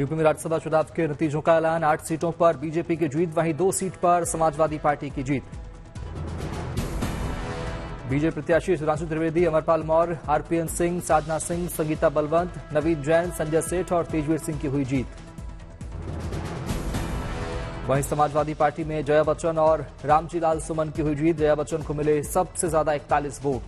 UP में राज्यसभा चुनाव के नतीजों का ऐलान। 8 सीटों पर बीजेपी की जीत, वहीं 2 सीट पर समाजवादी पार्टी की जीत। बीजेपी प्रत्याशी सुधांशु त्रिवेदी, अमरपाल मौर्य, आरपीएन सिंह, साधना सिंह, संगीता बलवंत, नवीन जैन, संजय सेठ और तेजवीर सिंह की हुई जीत। वहीं समाजवादी पार्टी में जया बच्चन और रामजी लाल सुमन की हुई जीत। जया बच्चन को मिले सबसे ज्यादा 41 वोट।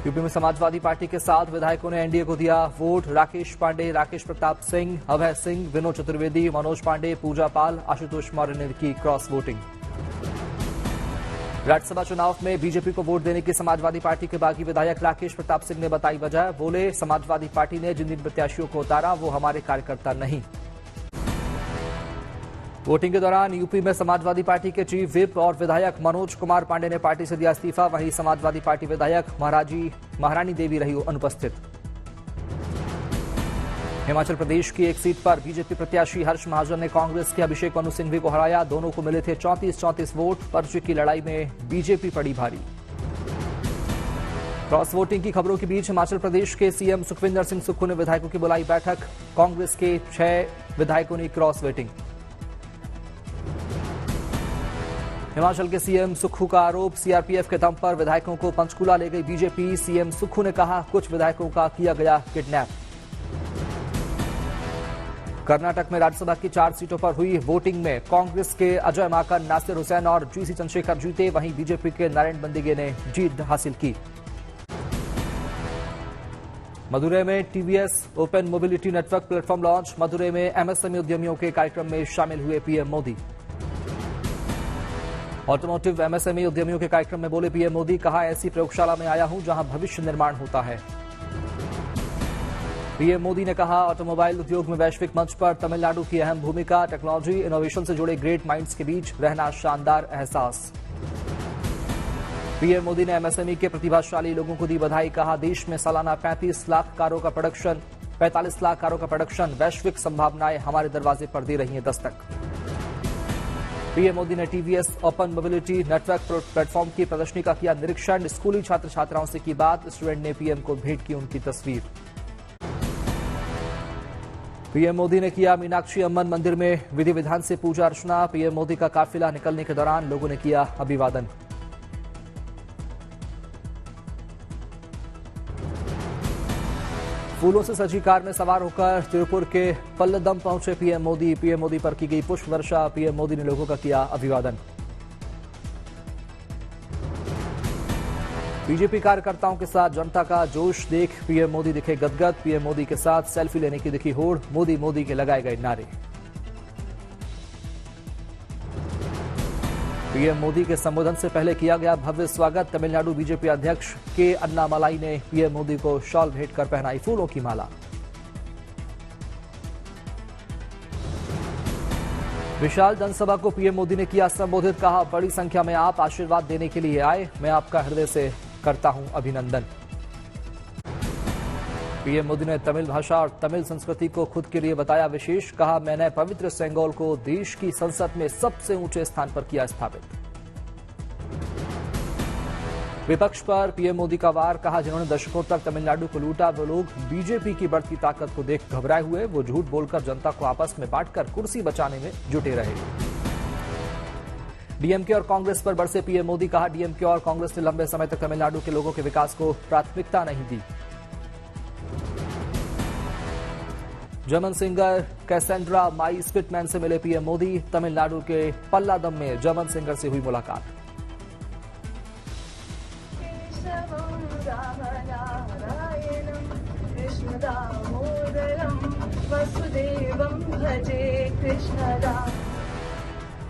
यूपी में समाजवादी पार्टी के 7 विधायकों ने एनडीए को दिया वोट। राकेश पांडे, राकेश प्रताप सिंह, अभय सिंह, विनोद चतुर्वेदी, मनोज पांडे, पूजा पाल, आशुतोष मौर्य ने की क्रॉस वोटिंग। राज्यसभा चुनाव में बीजेपी को वोट देने की समाजवादी पार्टी के बागी विधायक राकेश प्रताप सिंह ने बताई वजह। बोले, समाजवादी पार्टी ने जिन प्रत्याशियों को उतारा वो हमारे कार्यकर्ता नहीं। वोटिंग के दौरान यूपी में समाजवादी पार्टी के चीफ व्हिप और विधायक मनोज कुमार पांडे ने पार्टी से दिया इस्तीफा। वहीं समाजवादी पार्टी विधायक महारानी देवी रही अनुपस्थित। हिमाचल प्रदेश की एक सीट पर बीजेपी प्रत्याशी हर्ष महाजन ने कांग्रेस के अभिषेक मनु सिंघवी को हराया। दोनों को मिले थे 34-34 वोट। पर्चे की लड़ाई में बीजेपी पड़ी भारी। क्रॉस वोटिंग की खबरों के बीच हिमाचल प्रदेश के सीएम सुखविंदर सिंह सुक्खू ने विधायकों की बुलाई बैठक। कांग्रेस के 6 विधायकों ने क्रॉस वोटिंग। हिमाचल के सीएम सुक्खू का आरोप, सीआरपीएफ के दम पर विधायकों को पंचकूला ले गई बीजेपी। सीएम सुक्खू ने कहा, कुछ विधायकों का किया गया किडनैप। कर्नाटक में राज्यसभा की 4 सीटों पर हुई वोटिंग में कांग्रेस के अजय माकन, नासिर हुसैन और जीसी चंद्रशेखर जीते। वहीं बीजेपी के नारायण बंदिगे ने जीत हासिल की। मदुरै में TVS open mobility network platform launch. Madurai में एमएसएमई उद्यमियों के कार्यक्रम में शामिल हुए पीएम मोदी। ऑटोमोटिव एमएसएमई उद्यमियों के कार्यक्रम में बोले पीएम मोदी, कहा, ऐसी प्रयोगशाला में आया हूं जहां भविष्य निर्माण होता है। पीएम मोदी ने कहा, ऑटोमोबाइल उद्योग में वैश्विक मंच पर तमिलनाडु की अहम भूमिका। टेक्नोलॉजी इनोवेशन से जुड़े ग्रेट माइंड्स के बीच रहना शानदार एहसास। पीएम मोदी ने एमएसएमई के प्रतिभाशाली लोगों को दी बधाई। कहा, देश में सालाना 45 लाख कारों का प्रोडक्शन, वैश्विक संभावनाएं हमारे दरवाजे पर दे रही हैं दस्तक। पीएम मोदी ने TVS open mobility network platform की प्रदर्शनी का किया निरीक्षण। स्कूली छात्र छात्राओं से की बात। स्टूडेंट ने पीएम को भेंट की उनकी तस्वीर। पीएम मोदी ने किया मीनाक्षी अम्मन मंदिर में विधि विधान से पूजा अर्चना। पीएम मोदी का काफिला निकलने के दौरान लोगों ने किया अभिवादन। फूलों से सजी कार में सवार होकर तिरुपुर के पल्लदम पहुंचे पीएम मोदी। पीएम मोदी पर की गई पुष्प वर्षा। पीएम मोदी ने लोगों का किया अभिवादन। बीजेपी कार्यकर्ताओं के साथ जनता का जोश देख पीएम मोदी दिखे गदगद। पीएम मोदी के साथ सेल्फी लेने की दिखी होड़। मोदी मोदी के लगाए गए नारे। पीएम मोदी के संबोधन से पहले किया गया भव्य स्वागत। तमिलनाडु बीजेपी अध्यक्ष के अन्नामलाई ने पीएम मोदी को शॉल भेंट कर पहनाई फूलों की माला। विशाल जनसभा को पीएम मोदी ने किया संबोधित। कहा, बड़ी संख्या में आप आशीर्वाद देने के लिए आए, मैं आपका हृदय से करता हूं अभिनंदन। पीएम मोदी ने तमिल भाषा और तमिल संस्कृति को खुद के लिए बताया विशेष। कहा, मैंने पवित्र सेंगोल को देश की संसद में सबसे ऊंचे स्थान पर किया स्थापित। विपक्ष पर पीएम मोदी का वार। कहा, जिन्होंने दशकों तक तमिलनाडु को लूटा वो लोग बीजेपी की बढ़ती ताकत को देख घबराए हुए। वो झूठ बोलकर जनता को आपस में बांटकर कुर्सी बचाने में जुटे रहे। डीएमके और कांग्रेस पर बरसे पीएम मोदी। कहा, डीएमके और कांग्रेस ने लंबे समय तक तमिलनाडु के लोगों के विकास को प्राथमिकता नहीं दी। जर्मन सिंगर कैसेंड्रा माई स्पिटमैन से मिले पीएम मोदी। तमिलनाडु के पल्लादम में जर्मन सिंगर से हुई मुलाकात।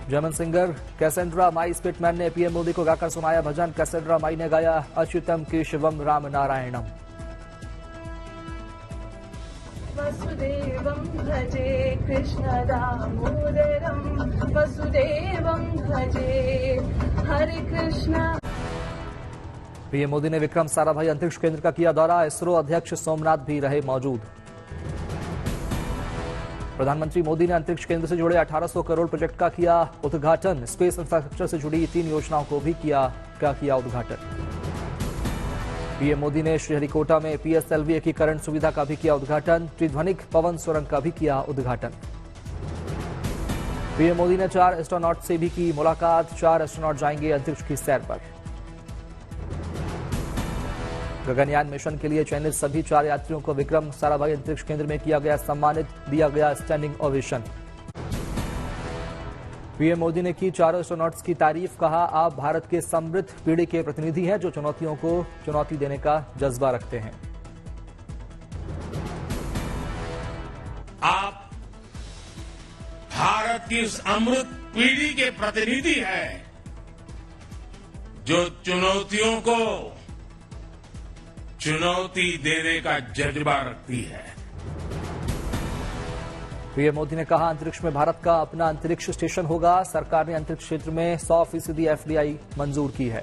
जर्मन सिंगर कैसेंड्रा माई स्पिटमैन ने पीएम मोदी को गाकर सुनाया भजन। कैसेंड्रा माई ने गाया, अच्युतम केशवम राम नारायणम। वसुदेवं भजे कृष्ण दामोदरं वसुदेवं भजे हरे कृष्ण। पीएम मोदी ने विक्रम साराभाई अंतरिक्ष केंद्र का किया दौरा। इसरो अध्यक्ष सोमनाथ भी रहे मौजूद। प्रधानमंत्री मोदी ने अंतरिक्ष केंद्र से जुड़े 1800 करोड़ प्रोजेक्ट का किया उद्घाटन। स्पेस इंफ्रास्ट्रक्चर से जुड़ी 3 योजनाओं को भी किया उद्घाटन। पीएम मोदी ने श्रीहरिकोटा में पीएसएलवी एकीकरण सुविधा का भी किया उद्घाटन। त्रिध्वनिक पवन सुरंग का भी किया उद्घाटन। पीएम मोदी ने 4 एस्ट्रोनॉट से भी की मुलाकात। 4 एस्ट्रोनॉट जाएंगे अंतरिक्ष की सैर पर। गगनयान मिशन के लिए चयनित सभी 4 यात्रियों को विक्रम साराभाई अंतरिक्ष केंद्र में किया गया सम्मानित, दिया गया स्टैंडिंग ओवेशन। पीएम मोदी ने की 4 एस्ट्रोनॉट्स की तारीफ, कहा आप भारत के समृद्ध पीढ़ी के प्रतिनिधि हैं जो चुनौतियों को चुनौती देने का जज्बा रखते हैं। आप भारत की इस अमृत पीढ़ी के प्रतिनिधि हैं जो चुनौतियों को चुनौती देने का जज्बा रखती है। पीएम मोदी ने कहा अंतरिक्ष में भारत का अपना अंतरिक्ष स्टेशन होगा। सरकार ने अंतरिक्ष क्षेत्र में 100% एफडीआई मंजूर की है।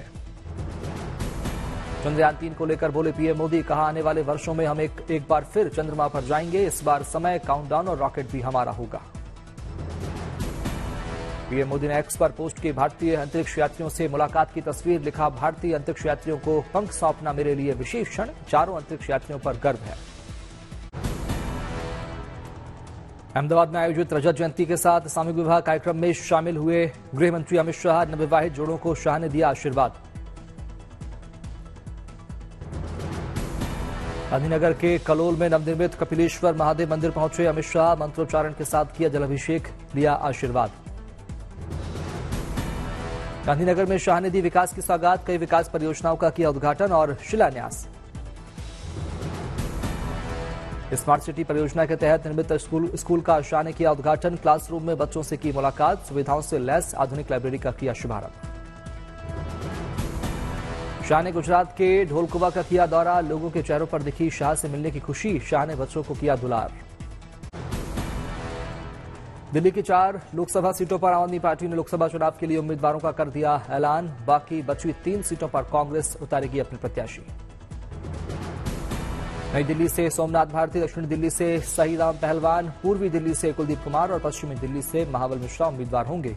चंद्रयान 3 को लेकर बोले पीएम मोदी, कहा आने वाले वर्षों में हम एक बार फिर चंद्रमा पर जाएंगे। इस बार समय, काउंटडाउन और रॉकेट भी हमारा होगा। पीएम मोदी ने एक्स पर पोस्ट की भारतीय अंतरिक्ष यात्रियों से मुलाकात की तस्वीर, लिखा भारतीय अंतरिक्ष यात्रियों को पंख सौंपना मेरे लिए विशेष क्षण। 4 अंतरिक्ष यात्रियों पर गर्व है। अहमदाबाद में आयोजित रजत जयंती के साथ सामूहिक विवाह कार्यक्रम में शामिल हुए गृह मंत्री अमित शाह। नवविवाहित जोड़ों को शाह ने दिया आशीर्वाद। गांधीनगर के कलोल में नवनिर्मित कपिलेश्वर महादेव मंदिर पहुंचे अमित शाह। मंत्रोच्चारण के साथ किया जलाभिषेक, लिया आशीर्वाद। गांधीनगर में शाह ने दी विकास की सौगात। कई विकास परियोजनाओं का किया उद्घाटन और शिलान्यास। स्मार्ट सिटी परियोजना के तहत निर्मित स्कूल का शाह ने किया उद्घाटन। क्लासरूम में बच्चों से की मुलाकात। सुविधाओं से लैस आधुनिक लाइब्रेरी का किया शुभारंभ। शाह ने गुजरात के ढोलकुवा का किया दौरा। लोगों के चेहरों पर दिखी शाह से मिलने की खुशी। शाह ने बच्चों को किया दुलार। दिल्ली की 4 लोकसभा सीटों पर आम आदमी पार्टी ने लोकसभा चुनाव के लिए उम्मीदवारों का कर दिया ऐलान। बाकी बची 3 सीटों पर कांग्रेस उतारेगी अपने प्रत्याशी। नई दिल्ली से सोमनाथ भारती, दक्षिणी दिल्ली से सहीराम पहलवान, पूर्वी दिल्ली से कुलदीप कुमार और पश्चिमी दिल्ली से महाबल मिश्रा उम्मीदवार होंगे।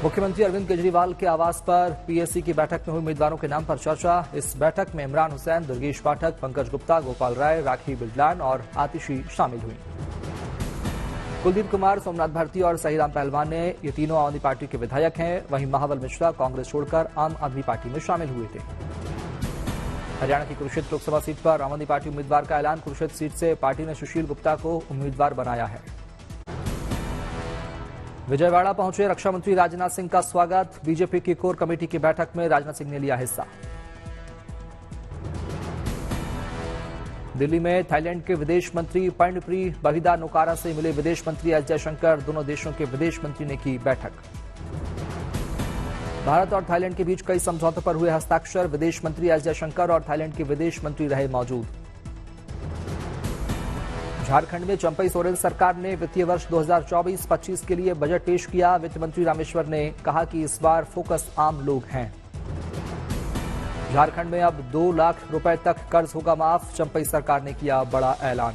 मुख्यमंत्री अरविंद केजरीवाल के आवास पर पीएससी की बैठक में हुई उम्मीदवारों के नाम पर चर्चा। इस बैठक में इमरान हुसैन, दुर्गेश पाठक, पंकज गुप्ता, गोपाल राय, राखी बिडलान और आतिशी शामिल हुई। कुलदीप कुमार, सोमनाथ भारती और सहीराम पहलवान ने ये तीनों आम आदमी पार्टी के विधायक हैं। वहीं महाबल मिश्रा कांग्रेस छोड़कर आम आदमी पार्टी में शामिल हुए थे। हरियाणा की कुरुक्षेत्र लोकसभा सीट पर आम आदमी पार्टी उम्मीदवार का ऐलान। कुरुक्षेत्र सीट से पार्टी ने सुशील गुप्ता को उम्मीदवार बनाया है। विजयवाड़ा पहुंचे रक्षा मंत्री राजनाथ सिंह का स्वागत। बीजेपी की कोर कमेटी की बैठक में राजनाथ सिंह ने लिया हिस्सा। दिल्ली में थाईलैंड के विदेश मंत्री पर्णप्री बहिदानोकारा से मिले विदेश मंत्री एस जयशंकर। दोनों देशों के विदेश मंत्री ने की बैठक। भारत और थाईलैंड के बीच कई समझौतों पर हुए हस्ताक्षर। विदेश मंत्री एस जयशंकर और थाईलैंड के विदेश मंत्री रहे मौजूद। झारखंड में चंपई सोरेन सरकार ने वित्तीय वर्ष 2024-25 के लिए बजट पेश किया। वित्त मंत्री रामेश्वर ने कहा कि इस बार फोकस आम लोग हैं। झारखंड में अब 2 लाख रुपए तक कर्ज होगा माफ। चंपई सरकार ने किया बड़ा ऐलान।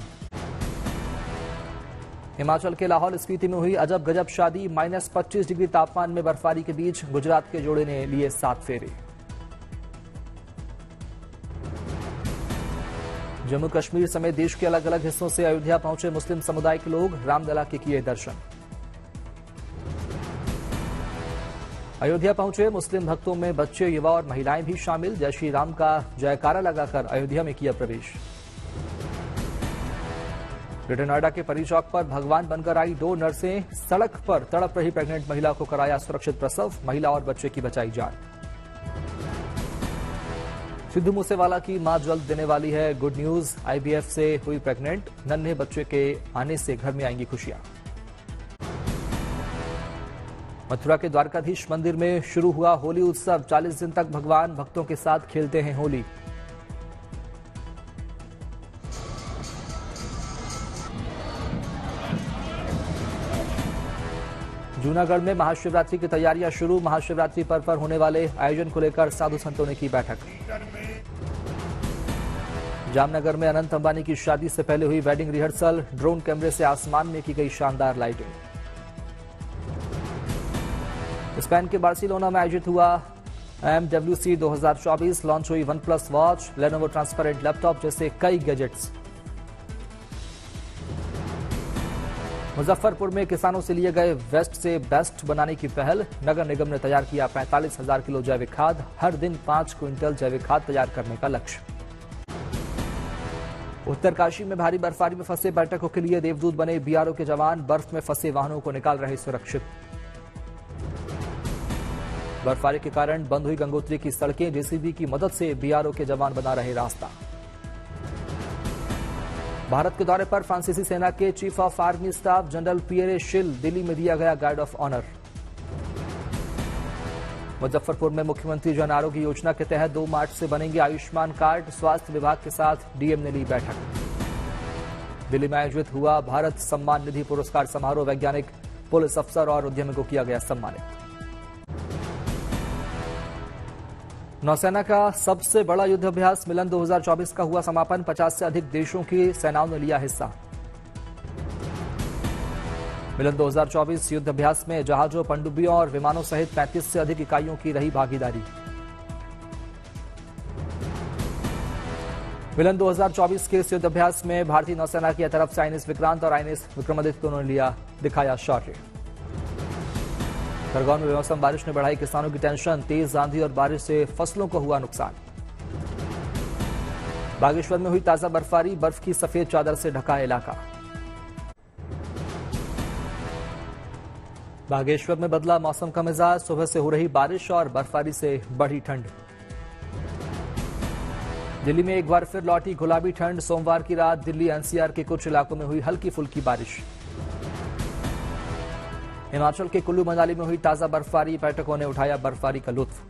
हिमाचल के लाहौल स्पीति में हुई अजब गजब शादी। -25 डिग्री तापमान में बर्फबारी के बीच गुजरात के जोड़े ने लिए 7 फेरे। जम्मू कश्मीर समेत देश के अलग अलग हिस्सों से अयोध्या पहुंचे मुस्लिम समुदाय के लोग। रामलला के किए दर्शन। अयोध्या पहुंचे मुस्लिम भक्तों में बच्चे, युवा और महिलाएं भी शामिल। जय श्री राम का जयकारा लगाकर अयोध्या में किया प्रवेश। ग्रेटर नोएडा के परी चौक पर भगवान बनकर आई 2 नर्सें। सड़क पर तड़प रही प्रेग्नेंट महिला को कराया सुरक्षित प्रसव। महिला और बच्चे की बचाई जान। सिद्धू मूसेवाला की मां जल्द देने वाली है गुड न्यूज। आईवीएफ से हुई प्रेग्नेंट। नन्हे बच्चे के आने से घर में आएंगी खुशियां। मथुरा के द्वारकाधीश मंदिर में शुरू हुआ होली उत्सव। 40 दिन तक भगवान भक्तों के साथ खेलते हैं होली। जूनागढ़ में महाशिवरात्रि की तैयारियां शुरू। महाशिवरात्रि पर्व पर होने वाले आयोजन को लेकर साधु संतों ने की बैठक। जामनगर में अनंत अंबानी की शादी से पहले हुई वेडिंग रिहर्सल। ड्रोन कैमरे से आसमान में की गई शानदार लाइटिंग। स्पेन के बार्सिलोना में आयोजित हुआ MWC 2024 लॉन्च हुई OnePlus watch, Lenovo transparent laptop जैसे कई गैजेट्स। मुजफ्फरपुर में किसानों से लिए गए वेस्ट से बेस्ट बनाने की पहल, नगर निगम ने तैयार किया 45,000 किलो जैविक खाद, हर दिन 5 क्विंटल जैविक खाद तैयार करने का लक्ष्य। उत्तरकाशी में भारी बर्फबारी में फंसे पर्यटकों के लिए देवदूत बने BRO के जवान, बर्फ में फंसे वाहनों को निकाल रहे सुरक्षित। बर्फबारी के कारण बंद हुई गंगोत्री की सड़कें, JCB की मदद से BRO के जवान बना रहे रास्ता। भारत के दौरे पर फ्रांसीसी सेना के chief of army staff general Pierre शिल, दिल्ली में दिया गया गार्ड ऑफ ऑनर। मुजफ्फरपुर में मुख्यमंत्री जन आरोग्य योजना के तहत 2 मार्च से बनेंगे आयुष्मान कार्ड, स्वास्थ्य विभाग के साथ डीएम ने ली बैठक। दिल्ली में आयोजित हुआ भारत सम्मान निधि पुरस्कार समारोह, वैज्ञानिक, पुलिस अफसर और उद्यमी को किया गया सम्मानित। नौसेना का सबसे बड़ा युद्ध अभ्यास मिलन 2024 का हुआ समापन, 50 से अधिक देशों की सेनाओं ने लिया हिस्सा। मिलन 2024 युद्ध अभ्यास में जहाजों, पनडुब्बियों और विमानों सहित 35 से अधिक इकाइयों की रही भागीदारी। मिलन 2024 के इस युद्ध अभ्यास में भारतीय नौसेना की तरफ से INS विक्रांत और INS विक्रमादित्य दोनों ने दिखाया शौर्य। खरगोन में बेमौसम बारिश ने बढ़ाई किसानों की टेंशन, तेज आंधी और बारिश से फसलों को हुआ नुकसान। बागेश्वर में हुई ताजा बर्फबारी, बर्फ की सफेद चादर से ढका इलाका। बागेश्वर में बदला मौसम का मिजाज, सुबह से हो रही बारिश और बर्फबारी से बढ़ी ठंड। दिल्ली में एक बार फिर लौटी गुलाबी ठंड, सोमवार की रात दिल्ली NCR के कुछ इलाकों में हुई हल्की फुल्की बारिश। हिमाचल के कुल्लू मनाली में हुई ताजा बर्फबारी, पर्यटकों ने उठाया बर्फबारी का लुत्फ।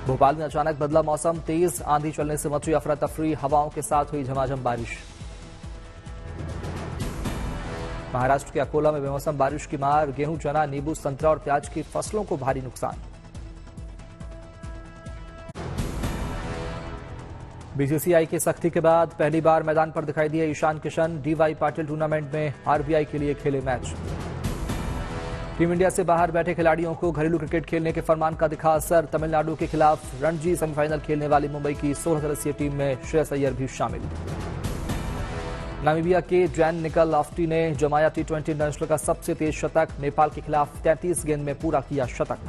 भोपाल में अचानक बदला मौसम, तेज आंधी चलने से मची अफरा तफरी, हवाओं के साथ हुई झमाझम बारिश। महाराष्ट्र के अकोला में बेमौसम बारिश की मार, गेहूं, चना, नींबू, संतरा और प्याज की फसलों को भारी नुकसान। BCCI की सख्ती के बाद पहली बार मैदान पर दिखाई दिए ईशान किशन, DY पाटिल टूर्नामेंट में RBI के लिए खेले मैच। टीम इंडिया से बाहर बैठे खिलाड़ियों को घरेलू क्रिकेट खेलने के फरमान का दिखा असर, तमिलनाडु के खिलाफ रणजी सेमीफाइनल खेलने वाली मुंबई की 16 सदस्यीय टीम में श्रेयस अय्यर भी शामिल। नामीबिया के जैन निकल ऑफ्टी ने जमाया T20 इंटरनेशनल का सबसे तेज शतक, नेपाल के खिलाफ 33 गेंद में पूरा किया शतक।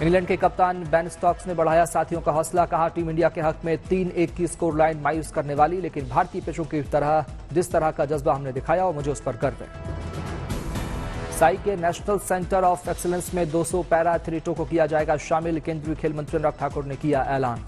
इंग्लैंड के कप्तान बेन स्टोक्स ने बढ़ाया साथियों का हौसला, कहा टीम इंडिया के हक में 3-1 की स्कोर लाइन मायूस करने वाली, लेकिन भारतीय पिचों की तरह जिस तरह का जज्बा हमने दिखाया और मुझे उस पर गर्व है। साई के नेशनल सेंटर ऑफ एक्सीलेंस में 200 पैरा एथलीटों को किया जाएगा शामिल, केंद्रीय खेल मंत्री अनुराग ठाकुर ने किया ऐलान।